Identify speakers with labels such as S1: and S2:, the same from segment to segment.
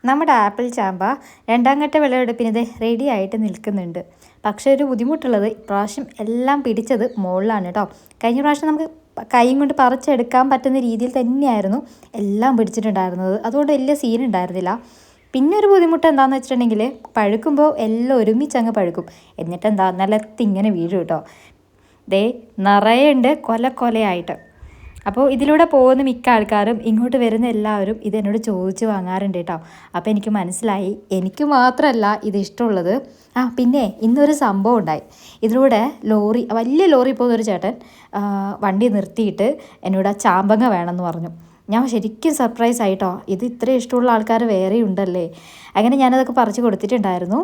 S1: നമ്മുടെ ആപ്പിൾ ചാമ്പ രണ്ടാം ഘട്ട വിളവെടുപ്പിന് ഇത് റെഡി ആയിട്ട് നിൽക്കുന്നുണ്ട്. പക്ഷേ ഒരു ബുദ്ധിമുട്ടുള്ളത് ഇപ്രാവശ്യം എല്ലാം പിടിച്ചത് മുകളിലാണ് കേട്ടോ. കഴിഞ്ഞ പ്രാവശ്യം നമുക്ക് കൈയും കൊണ്ട് പറിച്ചെടുക്കാൻ പറ്റുന്ന രീതിയിൽ തന്നെയായിരുന്നു എല്ലാം പിടിച്ചിട്ടുണ്ടായിരുന്നത്. അതുകൊണ്ട് വലിയ സീൻ ഉണ്ടായിരുന്നില്ല. പിന്നെ ഒരു ബുദ്ധിമുട്ട് എന്താണെന്ന് വെച്ചിട്ടുണ്ടെങ്കിൽ പഴുക്കുമ്പോൾ എല്ലാം ഒരുമിച്ചങ്ങ് പഴുക്കും. എന്നിട്ടെന്താ നിലത്തിങ്ങനെ വീഴും കേട്ടോ. ദേ നിറയെ ഉണ്ട് കൊലയായിട്ട്. അപ്പോൾ ഇതിലൂടെ പോകുന്ന മിക്ക ആൾക്കാരും ഇങ്ങോട്ട് വരുന്ന എല്ലാവരും ഇതെന്നോട് ചോദിച്ച് വാങ്ങാറുണ്ട് കേട്ടോ. അപ്പോൾ എനിക്ക് മനസ്സിലായി എനിക്ക് മാത്രമല്ല ഇത് ഇഷ്ടമുള്ളത്. പിന്നെ ഇന്നൊരു സംഭവം ഉണ്ടായി. ഇതിലൂടെ വലിയ ലോറി പോകുന്നൊരു ചേട്ടൻ വണ്ടി നിർത്തിയിട്ട് എന്നോട് ചാമ്പങ്ങ വേണമെന്ന് പറഞ്ഞു. ഞാൻ ശരിക്കും സർപ്രൈസ് ആയിട്ടോ. ഇത് ഇത്രയും ഇഷ്ടമുള്ള ആൾക്കാർ വേറെ ഉണ്ടല്ലേ. അങ്ങനെ ഞാനതൊക്കെ പറിച്ച് കൊടുത്തിട്ടുണ്ടായിരുന്നു.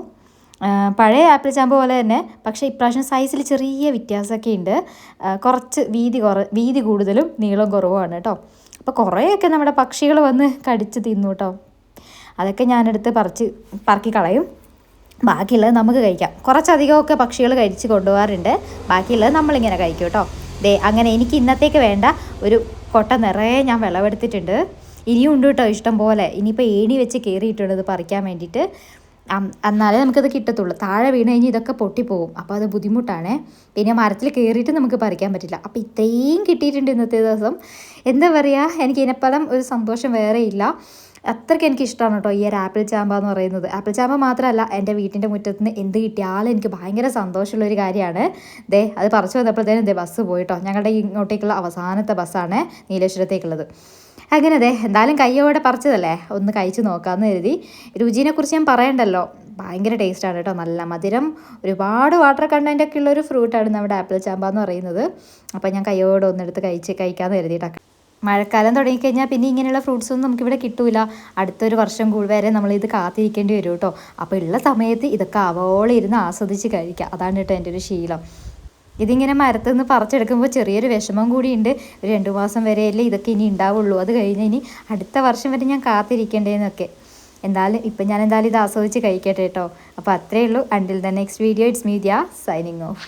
S1: പഴയ ആപ്പിൾ ചാമ്പ പോലെ തന്നെ, പക്ഷേ ഇപ്രാവശ്യം സൈസിൽ ചെറിയ വ്യത്യാസമൊക്കെ ഉണ്ട്. കുറച്ച് വീതി കൂടുതലും നീളം കുറവുമാണ് കേട്ടോ. അപ്പോൾ കുറേയൊക്കെ നമ്മുടെ പക്ഷികൾ വന്ന് കടിച്ച് തിന്നു കേട്ടോ. അതൊക്കെ ഞാനെടുത്ത് പറക്കി കളയും. ബാക്കിയുള്ളത് നമുക്ക് കഴിക്കാം. കുറച്ചധികമൊക്കെ പക്ഷികൾ കഴിച്ച് കൊണ്ടുപോകാറുണ്ട്. ബാക്കിയുള്ളത് നമ്മളിങ്ങനെ കഴിക്കും കേട്ടോ. അങ്ങനെ എനിക്ക് ഇന്നത്തേക്ക് വേണ്ട ഒരു കൊട്ട നിറയെ ഞാൻ വിളവെടുത്തിട്ടുണ്ട്. ഇനിയും ഉണ്ട് കേട്ടോ ഇഷ്ടം പോലെ. ഇനിയിപ്പോൾ ഏണി വെച്ച് കയറിയിട്ടുണ്ട് ഇത് പറിക്കാൻ വേണ്ടിയിട്ട്. എന്നാലേ നമുക്കത് കിട്ടത്തുള്ളൂ. താഴെ വീണ് കഴിഞ്ഞ് ഇതൊക്കെ പൊട്ടിപ്പോവും. അപ്പോൾ അത് ബുദ്ധിമുട്ടാണ്. പിന്നെ മരത്തിൽ കയറിയിട്ട് നമുക്ക് പറിക്കാൻ പറ്റില്ല. അപ്പോൾ ഇത്രയും കിട്ടിയിട്ടുണ്ട് ഇന്നത്തെ ദിവസം. എന്താ പറയുക, എനിക്ക് ഇതിനെപ്പലം ഒരു സന്തോഷം വേറെ ഇല്ല. അത്രയ്ക്ക് എനിക്ക് ഇഷ്ടമാണ് കേട്ടോ ഈ ഒരു ആപ്പിൾ ചാമ്പ എന്ന് പറയുന്നത്. ആപ്പിൾ ചാമ്പ മാത്രമല്ല, എൻ്റെ വീട്ടിൻ്റെ മുറ്റത്ത് നിന്ന് എന്ത് കിട്ടിയാലും എനിക്ക് ഭയങ്കര സന്തോഷമുള്ളൊരു കാര്യമാണ്. അത് പറിച്ചു വന്നപ്പോഴത്തേനും ബസ് പോയിട്ടോ. ഞങ്ങളുടെ ഇങ്ങോട്ടേക്കുള്ള അവസാനത്തെ ബസ്സാണ് നീലേശ്വരത്തേക്കുള്ളത്. അങ്ങനെ എന്തായാലും കയ്യോടെ പറിച്ചതല്ലേ, ഒന്ന് കഴിച്ച് നോക്കാമെന്ന് കരുതി. രുചിനെക്കുറിച്ച് ഞാൻ പറയണ്ടല്ലോ, ഭയങ്കര ടേസ്റ്റാണ് കേട്ടോ. നല്ല മധുരം, ഒരുപാട് വാട്ടർ കണ്ടൻ്റ് ഒക്കെ ഉള്ളൊരു ഫ്രൂട്ടാണ് നമ്മുടെ ആപ്പിൾ ചാമ്പ എന്ന് പറയുന്നത്. അപ്പോൾ ഞാൻ കയ്യോടെ ഒന്നെടുത്ത് കഴിക്കാമെന്ന് കരുതിയിട്ടാണ്. മഴക്കാലം തുടങ്ങിക്കഴിഞ്ഞാൽ പിന്നെ ഇങ്ങനെയുള്ള ഫ്രൂട്ട്സൊന്നും നമുക്കിവിടെ കിട്ടൂല. അടുത്തൊരു വർഷം വരെ നമ്മളിത് കാത്തിരിക്കേണ്ടി വരും കേട്ടോ. അപ്പോൾ ഉള്ള സമയത്ത് ഇതൊക്കെ അവോളം ഇരുന്ന് ആസ്വദിച്ച് കഴിക്കുക. അതാണ് കേട്ടോ എൻ്റെ ഒരു ശീലം. ഇതിങ്ങനെ മരത്തിൽ നിന്ന് പറിച്ചെടുക്കുമ്പോൾ ചെറിയൊരു വിഷമം കൂടിയുണ്ട്. ഒരു 2 മാസം വരെയല്ലേ ഇതൊക്കെ ഇനി ഉണ്ടാവുള്ളൂ. അത് കഴിഞ്ഞ് ഇനി അടുത്ത വർഷം വരെ ഞാൻ കാത്തിരിക്കേണ്ടതെന്നൊക്കെ. ഇപ്പം ഞാൻ ഇത് ആസ്വദിച്ച് കഴിക്കട്ടെ കേട്ടോ. അപ്പോൾ അത്രയേ ഉള്ളൂ. Until the next video, it's me Diya signing off.